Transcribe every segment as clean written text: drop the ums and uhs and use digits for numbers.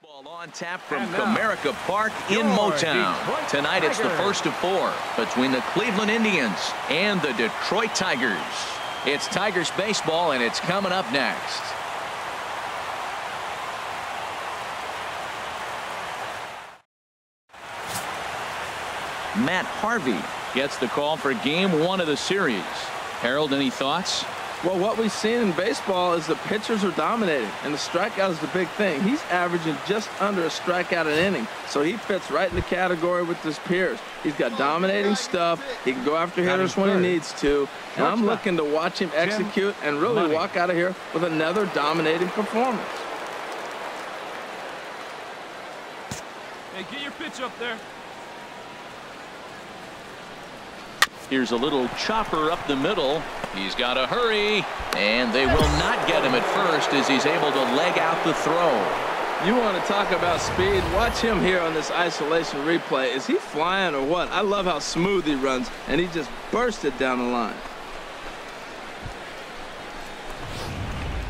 Ball on tap from Comerica Park in Motown. Tonight it's the first of 4 between the Cleveland Indians and the Detroit Tigers. It's Tigers baseball, and it's coming up next. Matt Harvey gets the call for game 1 of the series. Harold, any thoughts? Well, what we've seen in baseball is the pitchers are dominating, and the strikeout is the big thing. He's averaging just under a strikeout an inning, so he fits right in the category with his peers. He's got dominating stuff. He can go after hitters when he needs to, and I'm looking to watch him execute and really walk out of here with another dominating performance. Hey, get your pitch up there. Here's a little chopper up the middle. He's got to hurry, and they will not get him at first as he's able to leg out the throw. You want to talk about speed? Watch him here on this isolation replay. Is he flying or what? I love how smooth he runs, and he just bursted down the line.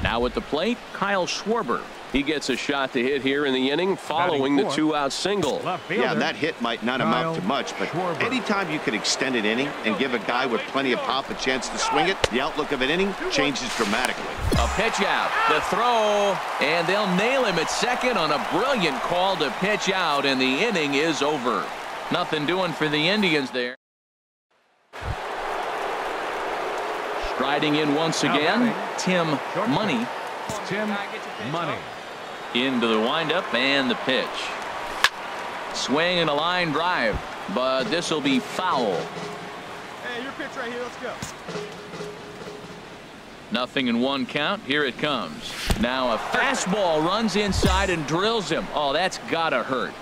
Now at the plate, Kyle Schwarber. He gets a shot to hit here in the inning following the 2-out single. Yeah, that hit might not amount to much, but anytime you can extend an inning and give a guy with plenty of pop a chance to swing it, the outlook of an inning changes dramatically. A pitch out, the throw, and they'll nail him at second on a brilliant call to pitch out, and the inning is over. Nothing doing for the Indians there. Striding in once again, Tim Money. Into the windup and the pitch. Swing and a line drive, but this will be foul. Hey, your pitch right here. Let's go. Nothing in 1 count. Here it comes. Now a fastball runs inside and drills him. Oh, that's gotta hurt.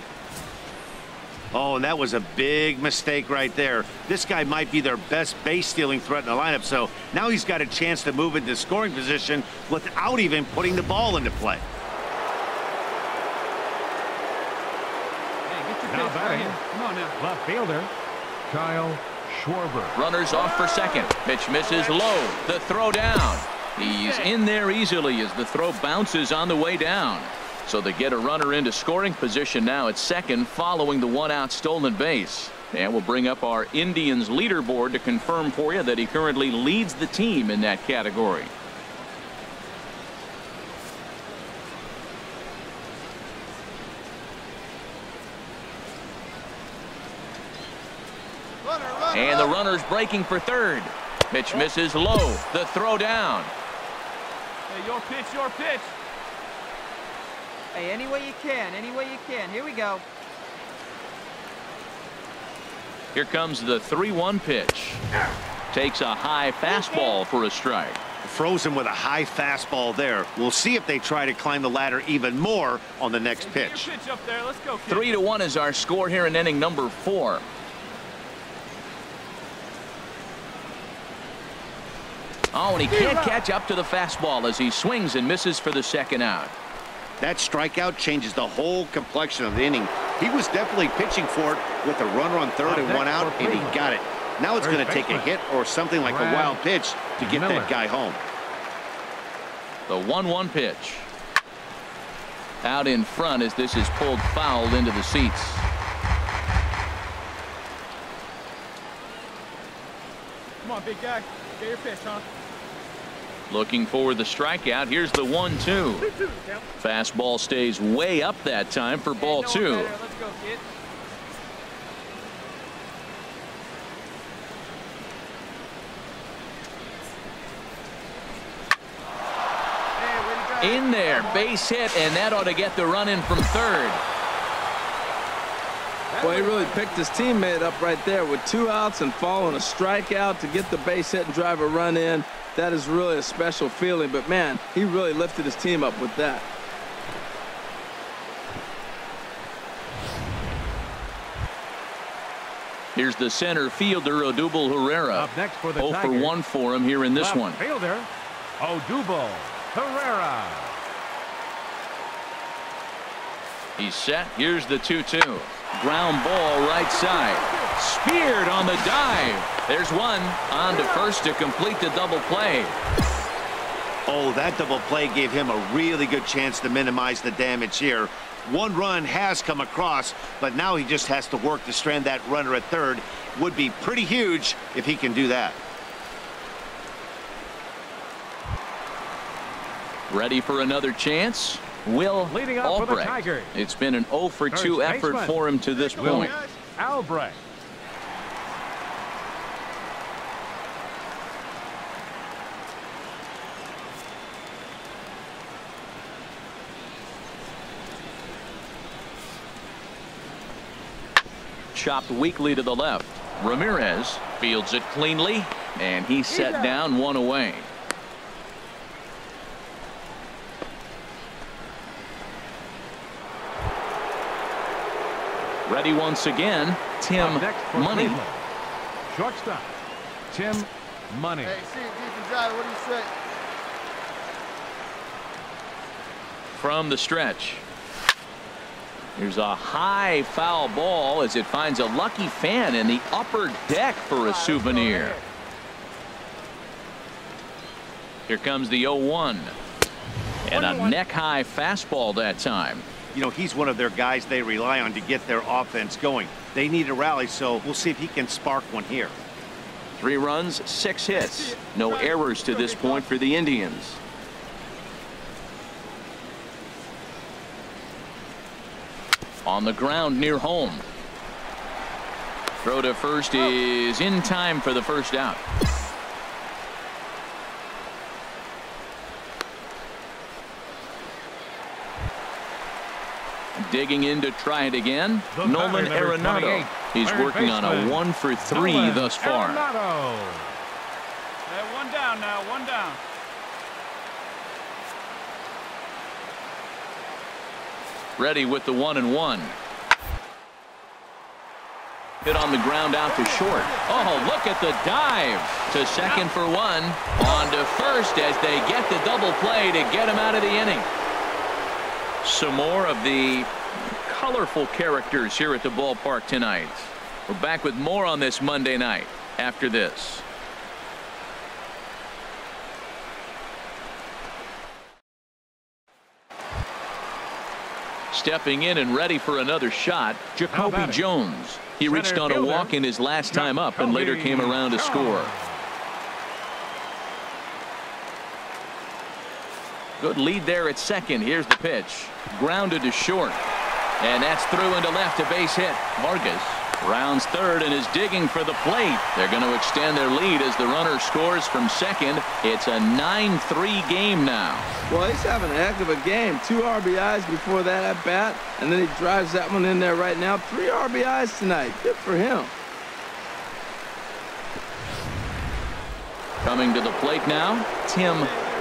Oh, and that was a big mistake right there. This guy might be their best base-stealing threat in the lineup, so now he's got a chance to move into scoring position without even putting the ball into play. Now batting, come on now. Left fielder, Kyle Schwarber. Runners off for second. Pitch misses low. The throw down. He's in there easily as the throw bounces on the way down. So they get a runner into scoring position now at second following the 1-out stolen base. And we'll bring up our Indians leaderboard to confirm for you that he currently leads the team in that category. And the runner's breaking for third. Pitch misses low. The throw down. Hey, your pitch, your pitch. Hey, any way you can, any way you can. Here we go. Here comes the 3-1 pitch. Takes a high fastball for a strike. Froze him with a high fastball there. We'll see if they try to climb the ladder even more on the next pitch. Pitch up there. Let's go, kid. 3-1 is our score here in inning number 4. Oh, and he can't catch up to the fastball as he swings and misses for the 2nd out. That strikeout changes the whole complexion of the inning. He was definitely pitching for it with a runner on third and 1 out, and he got it. Now it's going to take a hit or something like a wild pitch to get that guy home. The 1-1 pitch. Out in front as this is pulled foul into the seats. Come on, big guy. Get your pitch, huh? Looking for the strikeout. Here's the 1-2. Fastball stays way up that time for ball 2. Let's go, kid. In there, base hit, and that ought to get the run in from third. Well, he really picked his teammate up right there with 2 outs and following a strikeout to get the base hit and drive a run in. That is really a special feeling, but man, he really lifted his team up with that. Here's the center fielder, Odubel Herrera. Up next for the 0 for 1 for him here in this one. Fielder, Odubel Herrera. He's set. Here's the 2-2. Ground ball right side. Speared on the dive. There's one. On to first to complete the double play. Oh, that double play gave him a really good chance to minimize the damage here. One run has come across, but now he just has to work to strand that runner at third. Would be pretty huge if he can do that. Ready for another chance? Will Leading up for the Albrecht. Tigers. It's been an 0 for 2 First effort baseman. for him to this point. Albrecht. Chopped weakly to the left. Ramirez fields it cleanly, and he's set down, one away. Ready once again, Tim Up next for Money. Cleveland. Shortstop, Tim Money. Hey, see, defense driver, what do you say? From the stretch. Here's a high foul ball as it finds a lucky fan in the upper deck for a souvenir. Here comes the 0-1. And a neck-high fastball that time. You know, he's one of their guys they rely on to get their offense going. They need a rally, so we'll see if he can spark one here. 3 runs, 6 hits. No errors to this point for the Indians. On the ground near home. Throw to first is in time for the first out. Digging in to try it again. The Nolan batter, number Arenado. 28, He's third working on a baseman, 1 for 3 Nolan thus far. Arenado. Hey, one down now, one down. Ready with the 1-1. Hit on the ground out to short. Oh, look at the dive to second for 1. On to first as they get the double play to get him out of the inning. Some more of the colorful characters here at the ballpark tonight. We're back with more on this Monday night after this. Stepping in and ready for another shot, Jacoby Jones. He reached on a walk in his last time up and later came around to score. Good lead there at second. Here's the pitch. Grounded to short. And that's through into left, a base hit. Vargas rounds third and is digging for the plate. They're going to extend their lead as the runner scores from second. It's a 9-3 game now. Well, he's having a heck of a game. 2 RBIs before that at bat, and then he drives that one in there right now. 3 RBIs tonight. Good for him. Coming to the plate now, Tim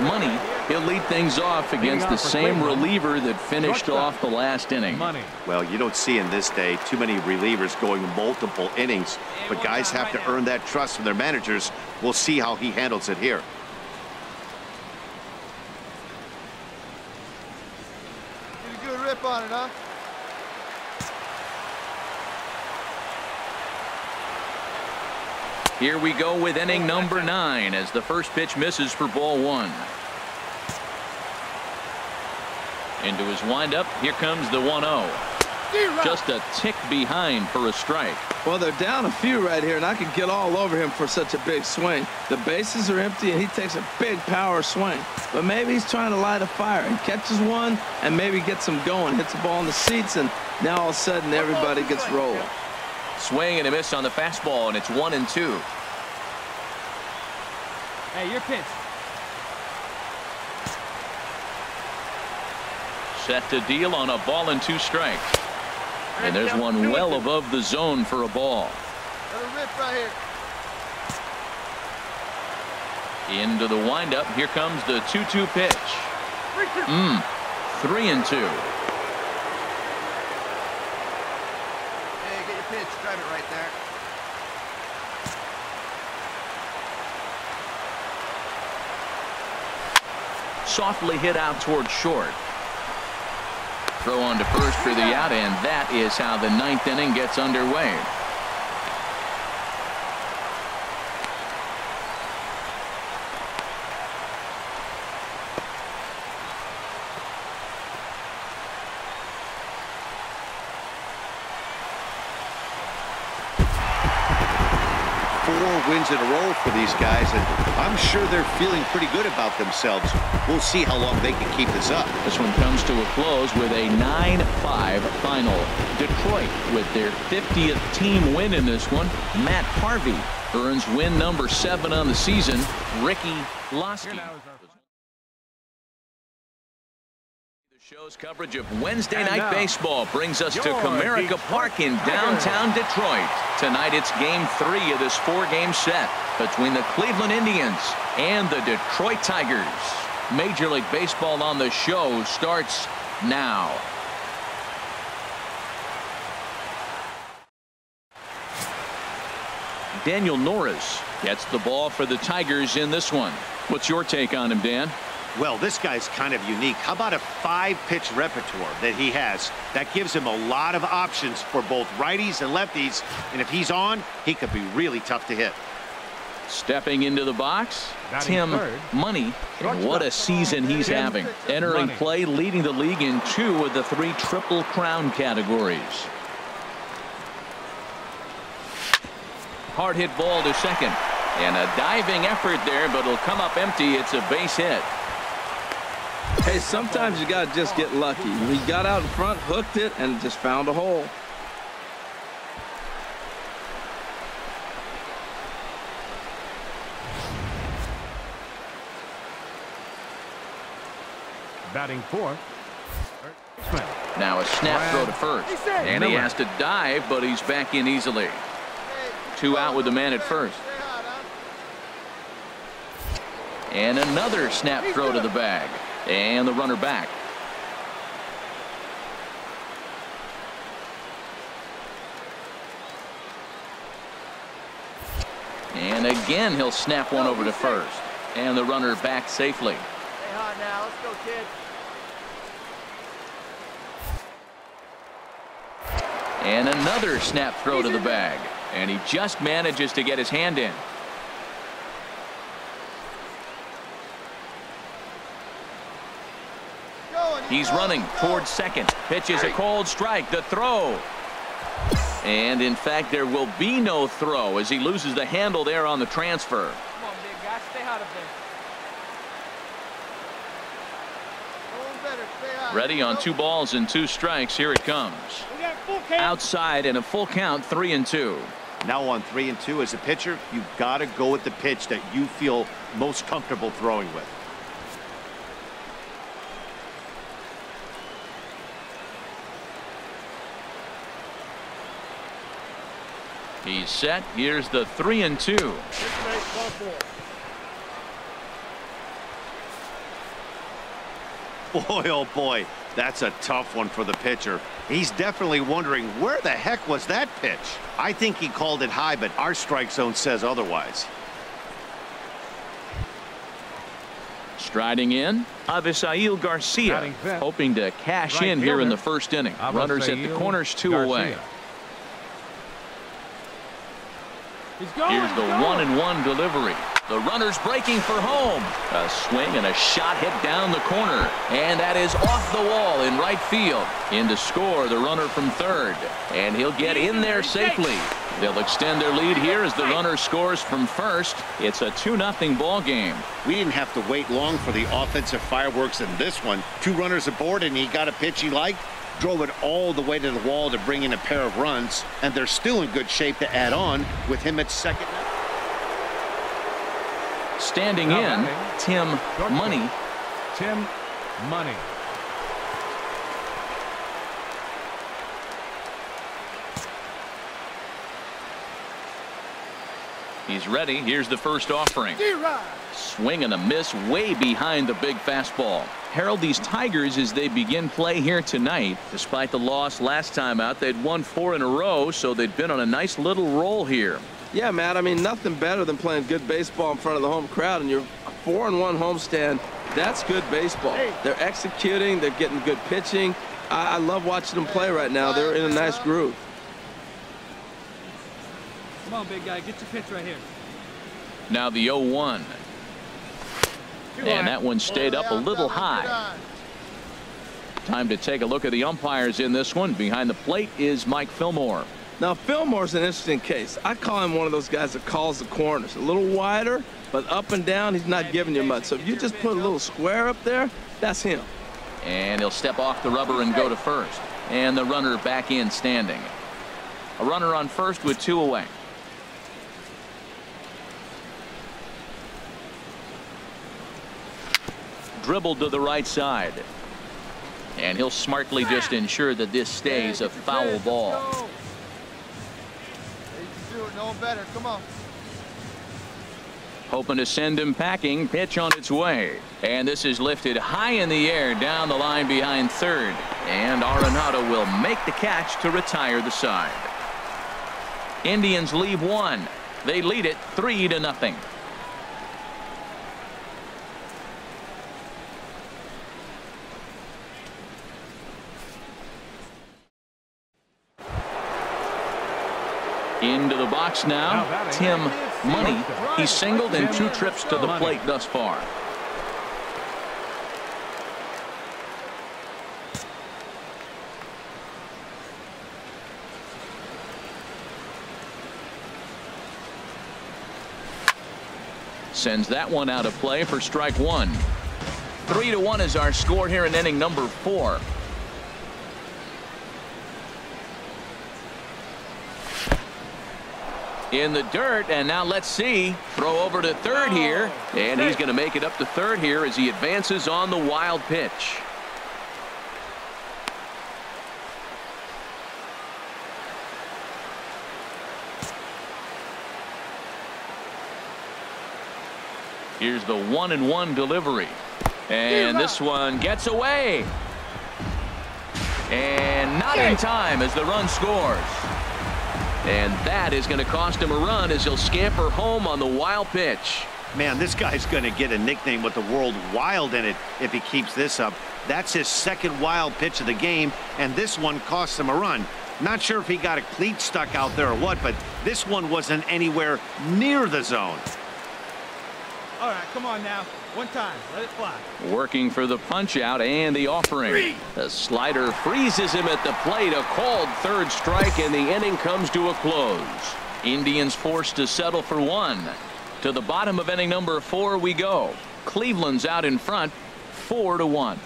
Money. He'll lead things off against the same reliever that finished off the last inning. Well, you don't see in this day too many relievers going multiple innings, but guys have to earn that trust from their managers. We'll see how he handles it here. Get a good rip on it, huh? Here we go with inning number 9 as the first pitch misses for ball 1. Into his windup, here comes the 1-0. Just a tick behind for a strike. Well, they're down a few right here, and I could get all over him for such a big swing. The bases are empty, and he takes a big power swing. But maybe he's trying to light a fire. He catches one and maybe gets him going, hits the ball in the seats, and now all of a sudden everybody gets rolled. Swing and a miss on the fastball, and it's 1-2. Hey, your pitch. Set to deal on a ball and 2 strikes. And there's one well above the zone for a ball. Let it rip right here. Into the windup. Here comes the 2-2 pitch. 3-2. Hey, get your pitch. Drive it right there. Softly hit out toward short. Throw on to first for the out, and that is how the 9th inning gets underway. wins in a row for these guys, and I'm sure they're feeling pretty good about themselves. We'll see how long they can keep this up. This one comes to a close with a 9-5 final. Detroit with their 50th team win in this one. Matt Harvey earns win number 7 on the season. Ricky Losky. Show's coverage of Wednesday night baseball brings us to Comerica Park in downtown Detroit. Tonight it's game 3 of this 4-game set between the Cleveland Indians and the Detroit Tigers. Major League Baseball on the show starts now. Daniel Norris gets the ball for the Tigers in this one. What's your take on him, Dan? Well, this guy's kind of unique. How about a 5-pitch repertoire that he has? That gives him a lot of options for both righties and lefties. And if he's on, he could be really tough to hit. Stepping into the box, Tim Money. And what a season he's having. Entering play, leading the league in 2 of the 3 Triple Crown categories. Hard hit ball to second. And a diving effort there, but it'll come up empty. It's a base hit. Hey, sometimes you got to just get lucky. He got out in front, hooked it, and just found a hole. Batting fourth. Now a snap throw to first. And he has to dive, but he's back in easily. 2 out with the man at first. And another snap throw to the bag. And the runner back. And again he'll snap one over to first. And the runner back safely. Stay hot now. Let's go, kid. And another snap throw to the bag. And he just manages to get his hand in. He's running towards second. Pitch is a cold strike. The throw. And in fact, there will be no throw as he loses the handle there on the transfer. Come on, big guy. Stay hot up there. Ready on 2 balls and 2 strikes. Here it comes. Outside and a full count, 3-2. Now on 3-2 as a pitcher, you've got to go with the pitch that you feel most comfortable throwing with. He's set. Here's the 3-2. Boy, oh boy, that's a tough one for the pitcher. He's definitely wondering, where the heck was that pitch? I think he called it high, but our strike zone says otherwise. Striding in, Avisail Garcia, hoping to cash in here in the first inning. Runners at the corners, 2 away. Here's the 1-1 delivery. The runner's breaking for home. A swing and a shot hit down the corner. And that is off the wall in right field. In to score the runner from third. And he'll get in there safely. They'll extend their lead here as the runner scores from first. It's a 2-0 ball game. We didn't have to wait long for the offensive fireworks in this one. 2 runners aboard, and he got a pitch he liked. Drove it all the way to the wall to bring in a pair of runs, and they're still in good shape to add on with him at second. Standing in, Tim Money. Tim Money. He's ready. Here's the first offering. Swing and a miss way behind the big fastball. Herald, these Tigers, as they begin play here tonight, despite the loss last time out, they'd won 4 in a row, so they'd been on a nice little roll here. Yeah, Matt, I mean, nothing better than playing good baseball in front of the home crowd, and your 4-1 homestand, that's good baseball. They're executing, they're getting good pitching. I love watching them play right now. They're in a nice groove. Come on, big guy, get your pitch right here. Now the 0-1. And that one stayed up a little high. Time to take a look at the umpires in this one. Behind the plate is Mike Fillmore. Now, Fillmore's an interesting case. I call him one of those guys that calls the corners. A little wider, but up and down, he's not giving you much. So if you just put a little square up there, that's him. And he'll step off the rubber and go to first. And the runner back in standing. A runner on first with 2 away. Dribbled to the right side. And he'll smartly just ensure that this stays a foul ball. No better. Come on. Hoping to send him packing. Pitch on its way. And this is lifted high in the air down the line behind third. And Arenado will make the catch to retire the side. Indians leave 1. They lead it 3-0. Into the box now, Tim Money. He's singled in 2 trips to the plate thus far. Sends that one out of play for strike 1. 3-1 is our score here in inning number 4. In the dirt, and now let's see. Throw over to third here, and he's going to make it up to third here as he advances on the wild pitch. Here's the 1-1 delivery, and this one gets away, and not in time as the run scores. And that is going to cost him a run as he'll scamper home on the wild pitch. Man, this guy's going to get a nickname with the word wild in it if he keeps this up. That's his second wild pitch of the game, and this one costs him a run. Not sure if he got a cleat stuck out there or what, but this one wasn't anywhere near the zone. All right, come on now. One time. Let it fly. Working for the punch out and the offering. The slider freezes him at the plate. A called third strike, and the inning comes to a close. Indians forced to settle for 1. To the bottom of inning number 4 we go. Cleveland's out in front, 4-1.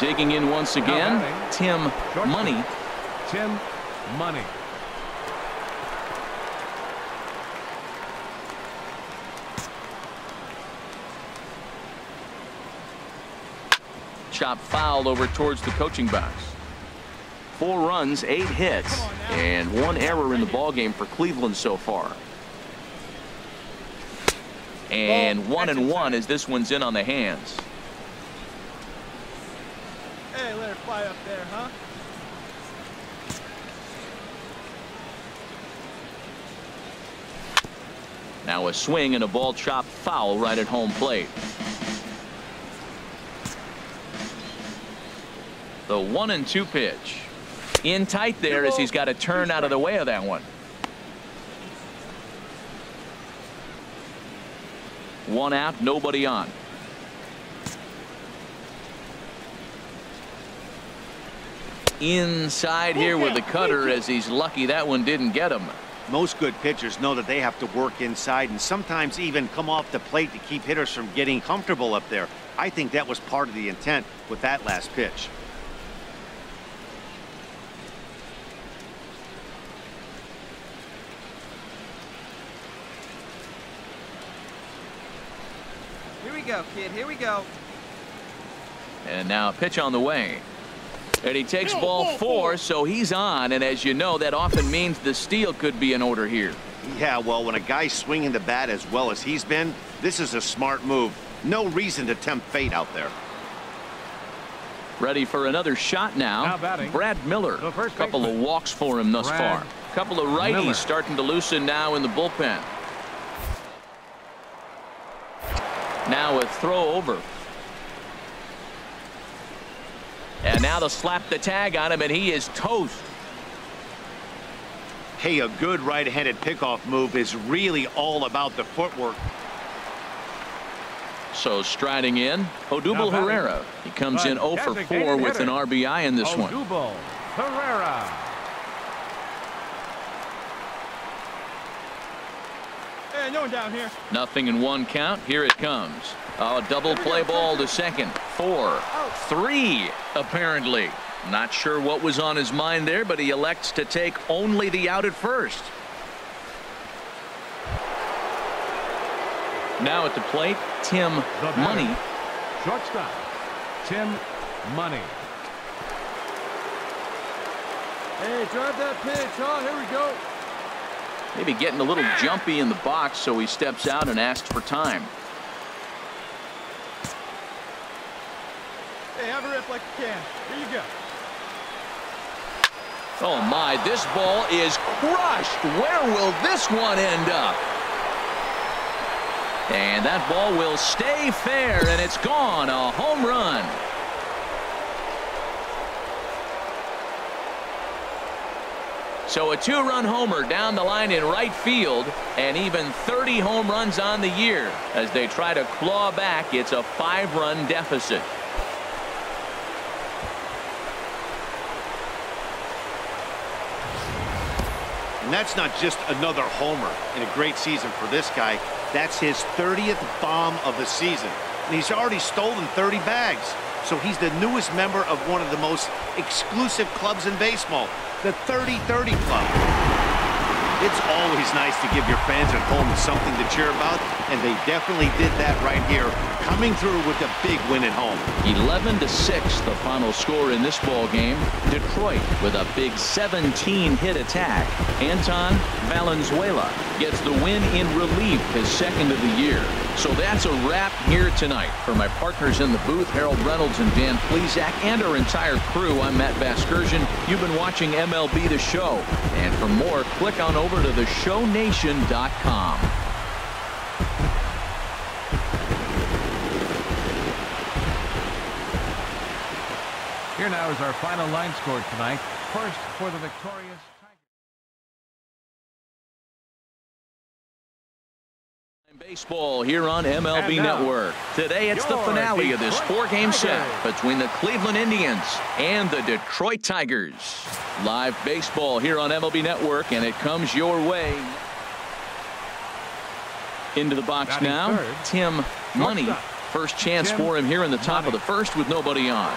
Digging in once again, Tim Money. Tim Money. Chop fouled over towards the coaching box. 4 runs, 8 hits, and 1 error in the ballgame for Cleveland so far. And 1-1 as this one's in on the hands. Hey, let it fly up there, huh? Now a swing and a ball chopped foul right at home plate. The 1-2 pitch. In tight there as he's got to turn out of the way of that one. 1 out, nobody on. Inside here with the cutter as he's lucky that one didn't get him. Most good pitchers know that they have to work inside and sometimes even come off the plate to keep hitters from getting comfortable up there. I think that was part of the intent with that last pitch. Here we go, kid. Here we go. And now a pitch on the way. And he takes ball 4, so he's on. And as you know, that often means the steal could be in order here. Yeah, well, when a guy's swinging the bat as well as he's been, this is a smart move. No reason to tempt fate out there. Ready for another shot now. Brad Miller. A couple of walks for him thus far. A couple of righties starting to loosen now in the bullpen. Now a throw over. And now they'll slap the tag on him, and he is toast. Hey, a good right-handed pickoff move is really all about the footwork. So striding in, Odubel Herrera. He comes in 0 for 4 with an RBI in this one. Odubel Herrera. Hey, no one down here. Nothing in 1 count. Here it comes. Oh, double play ball to second. 4, 3, apparently. Not sure what was on his mind there, but he elects to take only the out at first. Now at the plate, Tim Money. Shortstop, Tim Money. Hey, drive that pitch, huh? Here we go. Maybe getting a little jumpy in the box, so he steps out and asks for time. Hey, have a rip like you can. Here you go. Oh my, this ball is crushed. Where will this one end up? And that ball will stay fair, and it's gone. A home run. So a 2-run homer down the line in right field, and even 30 home runs on the year. As they try to claw back, it's a 5-run deficit. And that's not just another homer in a great season for this guy. That's his 30th bomb of the season. And he's already stolen 30 bags. So he's the newest member of one of the most exclusive clubs in baseball, the 30-30 Club. It's always nice to give your fans at home something to cheer about, and they definitely did that right here, coming through with a big win at home. 11-6, the final score in this ball game. Detroit with a big 17-hit attack. Anton Valenzuela gets the win in relief, his 2nd of the year. So that's a wrap here tonight. For my partners in the booth, Harold Reynolds and Dan Plesac, and our entire crew, I'm Matt Vasgersian. You've been watching MLB The Show. And for more, click on over to theshownation.com. Here now is our final line score tonight. First for the victorious Baseball here on MLB Network. Today it's the finale of this 4-game set between the Cleveland Indians and the Detroit Tigers. Live baseball here on MLB Network, and it comes your way. Into the box now, Tim Money. First chance for him here in the top of the first with nobody on.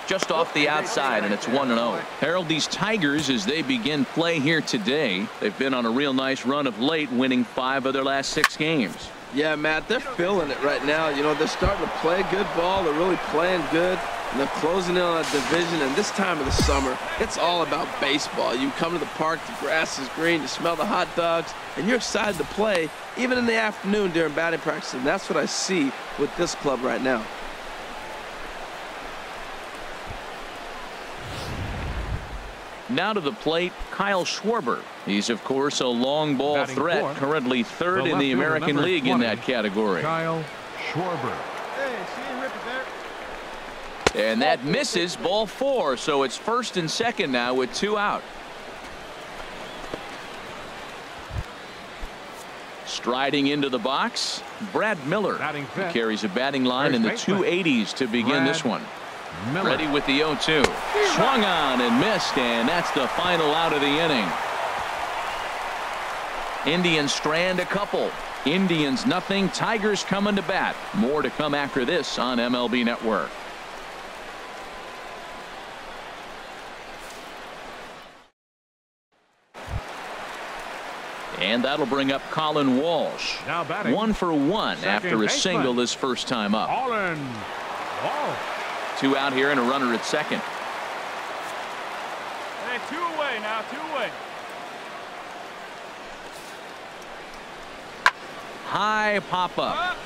Just off the outside, and it's 1-0. Harold, these Tigers, as they begin play here today, they've been on a real nice run of late, winning 5 of their last 6 games. Yeah, Matt, they're feeling it right now. You know, they're starting to play good ball. They're really playing good, and they're closing in on a division. And this time of the summer, it's all about baseball. You come to the park, the grass is green, you smell the hot dogs, and you're excited to play, even in the afternoon during batting practice. And that's what I see with this club right now. Now to the plate, Kyle Schwarber. He's, of course, a long ball threat, currently 3rd in the American League in that category. Kyle Schwarber. Hey, see you, Rip there. And that misses, ball 4, so it's 1st and 2nd now with 2 out. Striding into the box, Brad Miller. He carries a batting line in the 280s to begin this one. Miller. Ready with the 0-2. Swung on and missed, and that's the final out of the inning. Indians strand a couple. Indians nothing. Tigers coming to bat. More to come after this on MLB Network. And that'll bring up Colin Walsh. Now batting. 1 for 1 after a baseman. single his first time up. Colin Walsh. 2 out here and a runner at 2nd. Hey, 2 away now, 2 away. High pop up.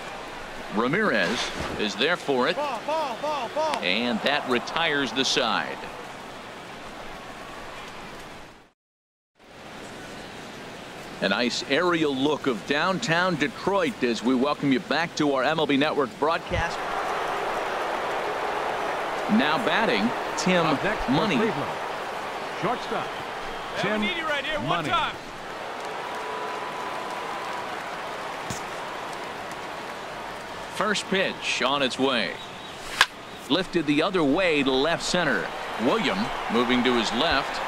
Ramirez is there for it. Ball, ball, ball, ball. And that retires the side. A nice aerial look of downtown Detroit as we welcome you back to our MLB Network broadcast. Now batting, Tim Money. Shortstop, Tim need you right here. One Money. time. First pitch on its way. Lifted the other way to left center. William moving to his left.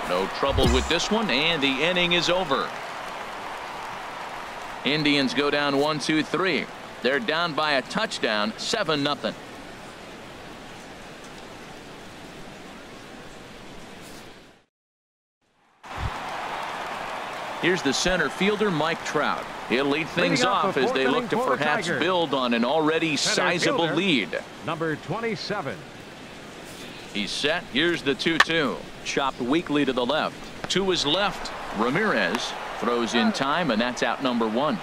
No trouble with this one, and the inning is over. Indians go down 1-2-3. They're down by a touchdown, 7-0. Here's the center fielder, Mike Trout. He'll lead things off as they look to perhaps build on an already sizable lead. Number 27. He's set. Here's the 2-2. Chopped weakly to the left. To his left, Ramirez throws in time, and that's out number 1.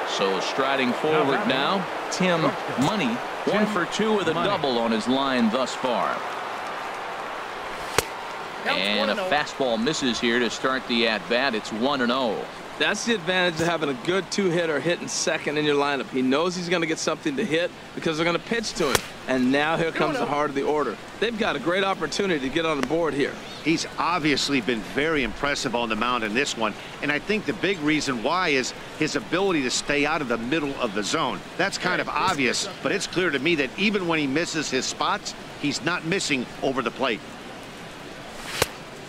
So striding forward now, Tim Money, 1 for 2 with a double on his line thus far. And a fastball misses here to start the at-bat. It's 1-0. That's the advantage of having a good two-hitter hitting second in your lineup. He knows he's going to get something to hit because they're going to pitch to him. And now here comes the heart of the order. They've got a great opportunity to get on the board here. He's obviously been very impressive on the mound in this one, and I think the big reason why is his ability to stay out of the middle of the zone. That's kind of obvious, but it's clear to me that even when he misses his spots, he's not missing over the plate.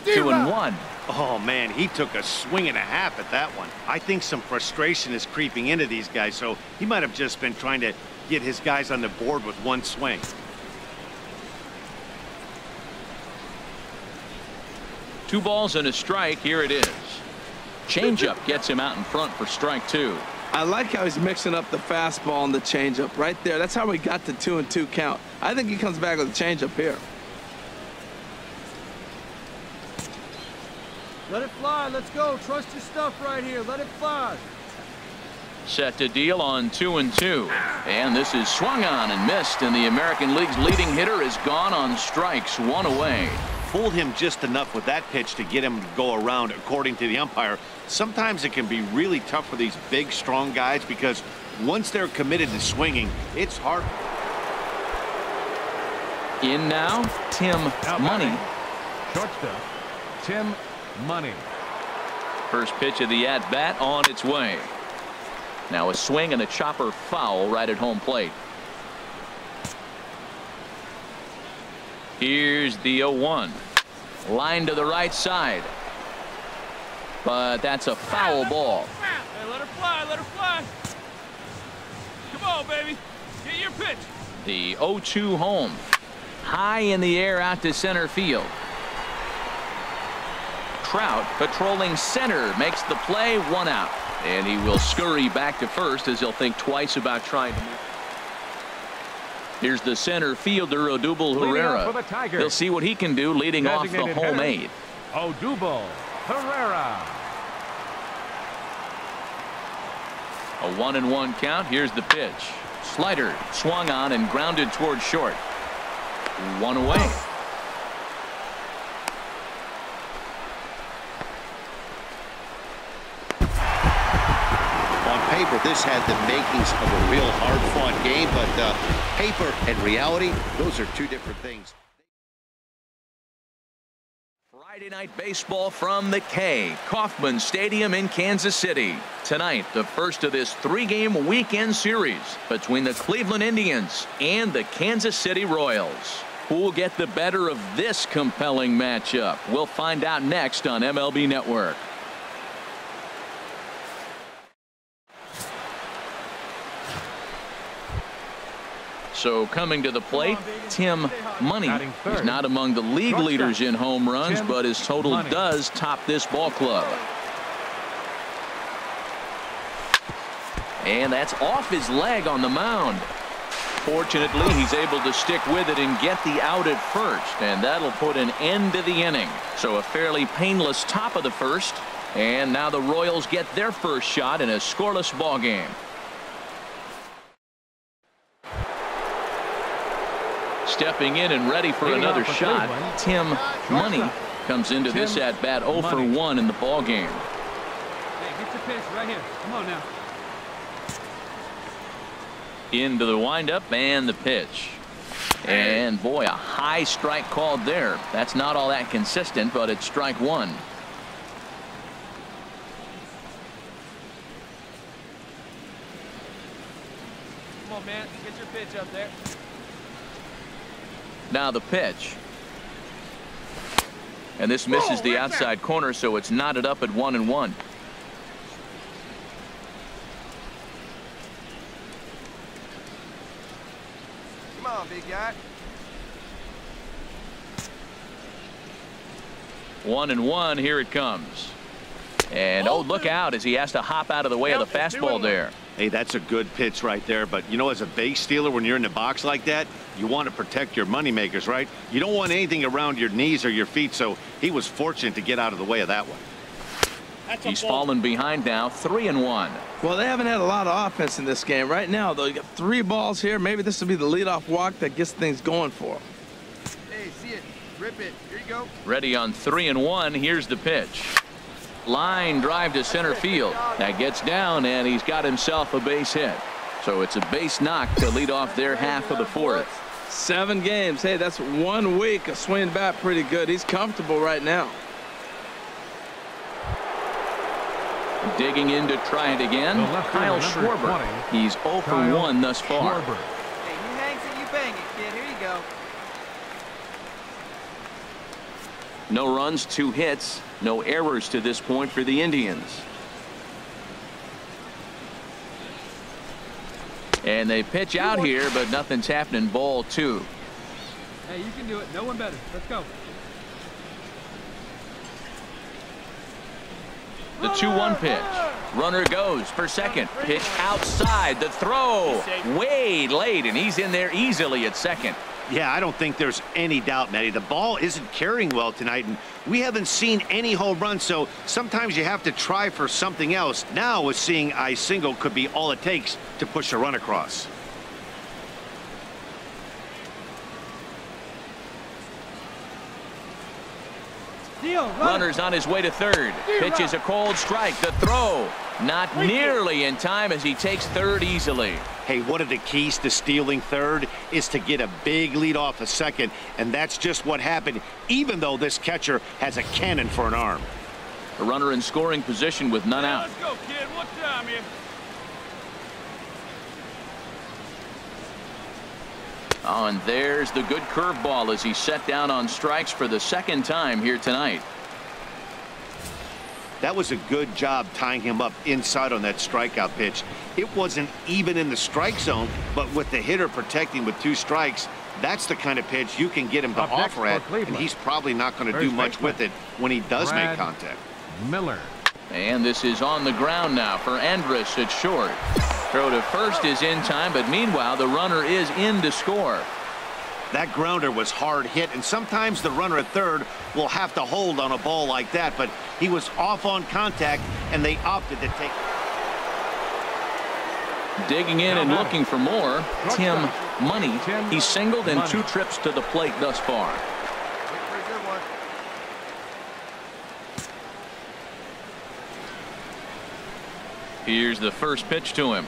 2-1. Oh, man, he took a swing and a half at that one. I think some frustration is creeping into these guys, so he might have just been trying to get his guys on the board with one swing. Two balls and a strike. Here it is. Changeup gets him out in front for strike 2. I like how he's mixing up the fastball and the changeup right there. That's how we got the 2-2 count. I think he comes back with a changeup here. Let it fly. Let's go. Trust your stuff right here. Let it fly. Set to deal on 2-2. And this is swung on and missed, and the American League's leading hitter is gone on strikes, 1 away. Fooled him just enough with that pitch to get him to go around, according to the umpire. Sometimes it can be really tough for these big, strong guys because once they're committed to swinging, it's hard. In now, Tim Money. Shortstop, Tim Money. First pitch of the at-bat on its way. Now a swing and a chopper foul right at home plate. Here's the 0-1. Line to the right side. But that's a foul ball. Hey, let her fly, let her fly. Come on, baby. Get your pitch. The 0-2 home. High in the air out to center field. Trout patrolling center makes the play, 1 out. And he will scurry back to first as he'll think twice about trying to move. Here's the center fielder, Odubel Herrera. He'll see what he can do leading off the home 8. Odubel Herrera. A 1-1 count. Here's the pitch. Slider swung on and grounded toward short. 1 away. Paper, this had the makings of a real hard-fought game, but paper and reality, those are two different things. Friday night baseball from the K, Kauffman Stadium in Kansas City. Tonight, the first of this 3-game weekend series between the Cleveland Indians and the Kansas City Royals. Who will get the better of this compelling matchup? We'll find out next on MLB Network. So coming to the plate, Tim Money. He's not among the league leaders in home runs, but his total does top this ball club. And that's off his leg on the mound. Fortunately, he's able to stick with it and get the out at first, and that'll put an end to the inning. So a fairly painless top of the first, and now the Royals get their first shot in a scoreless ball game. Stepping in and ready for another shot, Tim Money comes into this at bat 0 for 1 in the ball game. Hey, get your pitch right here. Come on now. Into the windup and the pitch. And boy, a high strike called there. That's not all that consistent, but it's strike one. Come on, man. Get your pitch up there. Now the pitch. And this misses the outside corner, so it's knotted up at 1-1. Come on, big guy. 1-1. Here it comes. And oh, look out as he has to hop out of the way of the fastball there. Hey, that's a good pitch right there. But, you know, as a base stealer, when you're in the box like that, you want to protect your moneymakers, right? You don't want anything around your knees or your feet, so he was fortunate to get out of the way of that one. He's fallen behind now, 3-1. Well, they haven't had a lot of offense in this game. Right now, though, you got 3 balls here. Maybe this will be the leadoff walk that gets things going for him. Hey, see it. Rip it. Here you go. Ready on 3-1. Here's the pitch. Line drive to center field. That gets down, and he's got himself a base hit. So it's a base knock to lead off their half of the fourth. 7 games. Hey, that's 1 week of swinging bat pretty good. He's comfortable right now. Digging in to try it again. Kyle Schwarber. He's 0 for 1 thus far. Hey, he hangs it, you bang it, kid. Here you go. No runs, 2 hits, no errors to this point for the Indians. And they pitch out here, but nothing's happening. Ball 2. Hey, you can do it. No one better. Let's go. The 2-1 pitch. Runner goes for second. Pitch outside. The throw way late, and he's in there easily at second. Yeah, I don't think there's any doubt, Matty. The ball isn't carrying well tonight, and we haven't seen any home runs, so sometimes you have to try for something else. Now, with seeing I single could be all it takes to push a run across. Runner's on his way to third. Pitches a cold strike. The throw not nearly in time as he takes third easily. Hey, one of the keys to stealing third is to get a big lead off a second, and that's just what happened, even though this catcher has a cannon for an arm. A runner in scoring position with none out. Let's go, kid. What time here? Oh, and there's the good curveball as he's set down on strikes for the second time here tonight. That was a good job tying him up inside on that strikeout pitch. It wasn't even in the strike zone, but with the hitter protecting with 2 strikes, that's the kind of pitch you can get him to offer at, and he's probably not going to do much with it when he does make contact. Miller. And this is on the ground now for Andrus at short. Throw to first is in time, but meanwhile the runner is in to score. That grounder was hard hit, and sometimes the runner at third will have to hold on a ball like that, but he was off on contact, and they opted to take. Digging in and looking for more, Tim Money. He's singled in 2 trips to the plate thus far. Here's the first pitch to him.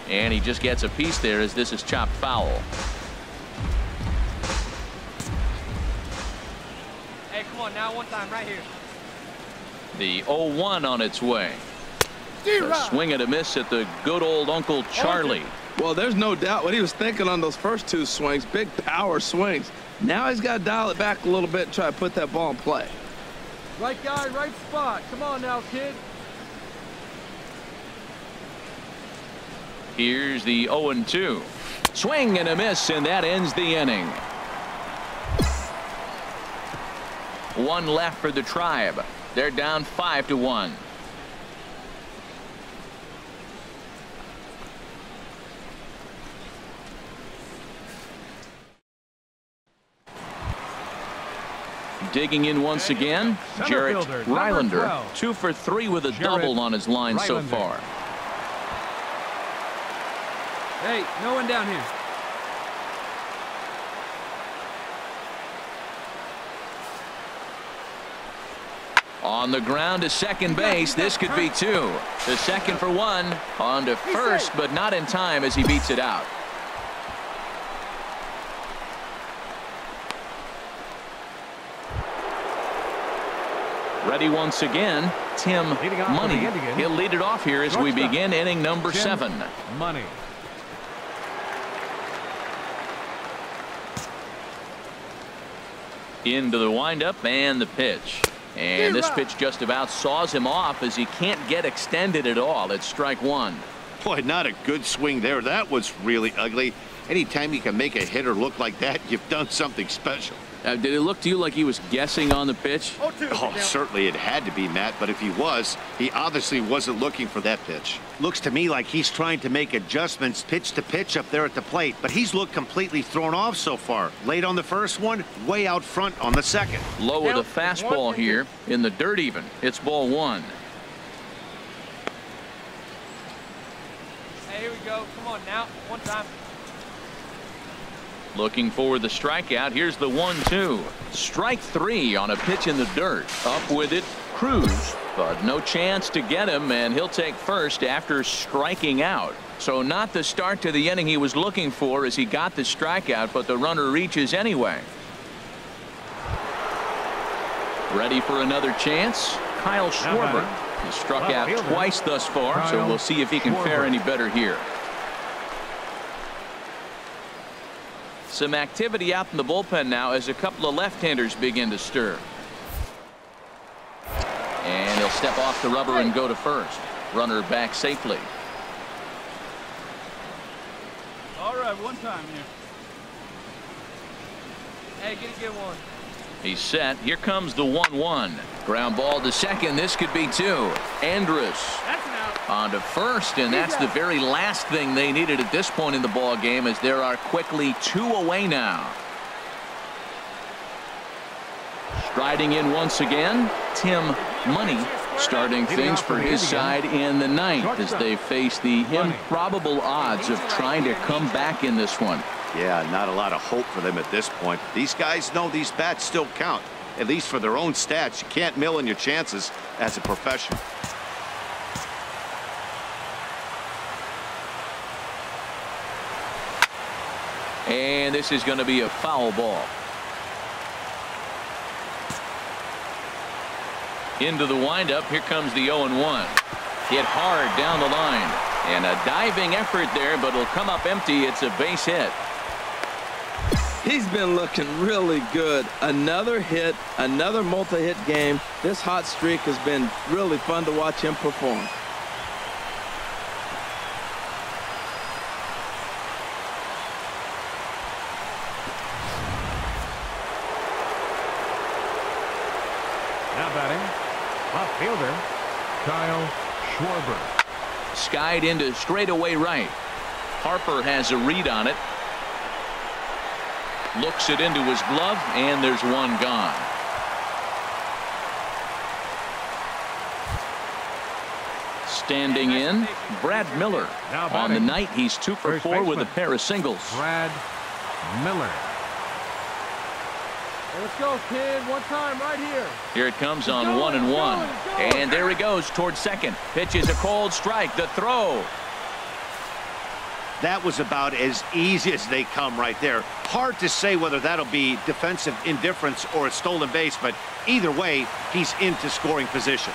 And he just gets a piece there as this is chopped foul. Hey, come on now, one time right here. The 0-1 on its way. A swing and a miss at the good old Uncle Charlie. Well, there's no doubt what he was thinking on those first 2 swings. Big power swings. Now he's got to dial it back a little bit and try to put that ball in play. Right guy, right spot. Come on now, kid. Here's the 0-2. Swing and a miss, and that ends the inning. 1 left for the Tribe. They're down 5-1. Digging in once again, Jarrett Rylander, 2 for 3 with a double on his line so far. Hey, no one down here. On the ground to second base. This could be two. To second for one. On to first, but not in time as he beats it out. Ready once again, Tim Money. He'll lead it off here as we begin inning number 7. Money. Into the windup and the pitch. And this pitch just about saws him off as he can't get extended at all. It's strike one. Boy, not a good swing there. That was really ugly. Anytime you can make a hitter look like that, you've done something special. Did it look to you like he was guessing on the pitch? Oh, certainly it had to be, Matt, but if he was, he obviously wasn't looking for that pitch. Looks to me like he's trying to make adjustments pitch to pitch up there at the plate, but he's looked completely thrown off so far. Late on the first one, way out front on the second. Low with a fastball here in the dirt even. It's ball one. Hey, here we go. Come on now. One time. Looking for the strikeout. Here's the 1-2. Strike three on a pitch in the dirt. Up with it, Cruz, but no chance to get him, and he'll take first after striking out. So not the start to the inning he was looking for as he got the strikeout, but the runner reaches anyway. Ready for another chance? Kyle Schwarber. He struck out twice thus far, so we'll see if he can fare any better here. Some activity out in the bullpen now as a couple of left-handers begin to stir. And he'll step off the rubber and go to first. Runner back safely. All right, one time here. Hey, get one. He's set. Here comes the 1-1. Ground ball to second. This could be two. Andrus on to first, and that's the very last thing they needed at this point in the ball game, as there are quickly 2 away now. Striding in once again, Tim Money, starting things for his side in the 9th as they face the improbable odds of trying to come back in this one. Yeah, not a lot of hope for them at this point. These guys know these bats still count, at least for their own stats. You can't mill in your chances as a professional. And this is going to be a foul ball. Into the windup. Here comes the 0-1. Hit hard down the line. And a diving effort there, but it'll come up empty. It's a base hit. He's been looking really good. Another hit, another multi-hit game. This hot streak has been really fun to watch him perform. Now batting, left fielder, Kyle Schwarber. Skied into straightaway right. Harper has a read on it. Looks it into his glove, and there's one gone. Standing in, Brad Miller. On the night, he's 2 for 4 with a pair of singles. Brad Miller. Let's go, kid. One time right here. Here it comes on 1-1. And there he goes towards second. Pitches a cold strike. The throw. That was about as easy as they come right there. Hard to say whether that'll be defensive indifference or a stolen base, but either way, he's into scoring position.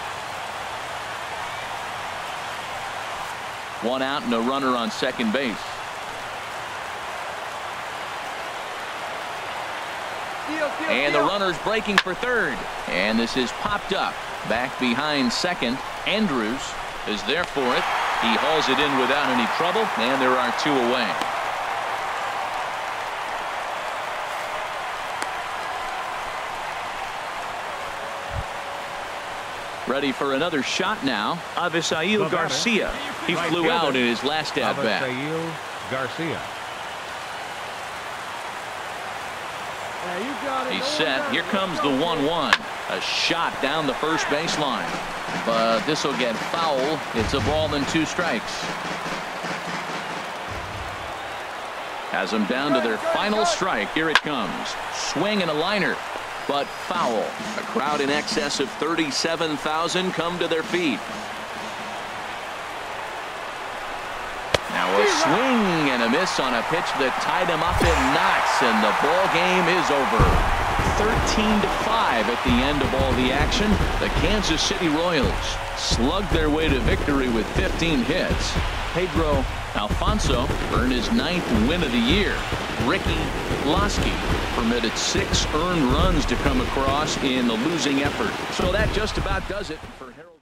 1 out and a runner on second base. And the runner's breaking for third. And this is popped up. Back behind second. Andrews is there for it. He hauls it in without any trouble, and there are 2 away. Ready for another shot now. Avisail Garcia. He flew out in his last at-bat. Avisail Garcia. He's set. Here comes the 1-1. A shot down the first baseline. But this will get foul. It's a ball and 2 strikes. Has them down to their final strike. Here it comes. Swing and a liner. but foul. A crowd in excess of 37,000 come to their feet. Now a swing and a miss on a pitch that tied him up in knots, and the ball game is over. 13-5 at the end of all the action. The Kansas City Royals slugged their way to victory with 15 hits. Pedro Alfonso earned his 9th win of the year. Ricky Lasky permitted 6 earned runs to come across in the losing effort. So that just about does it for Harold.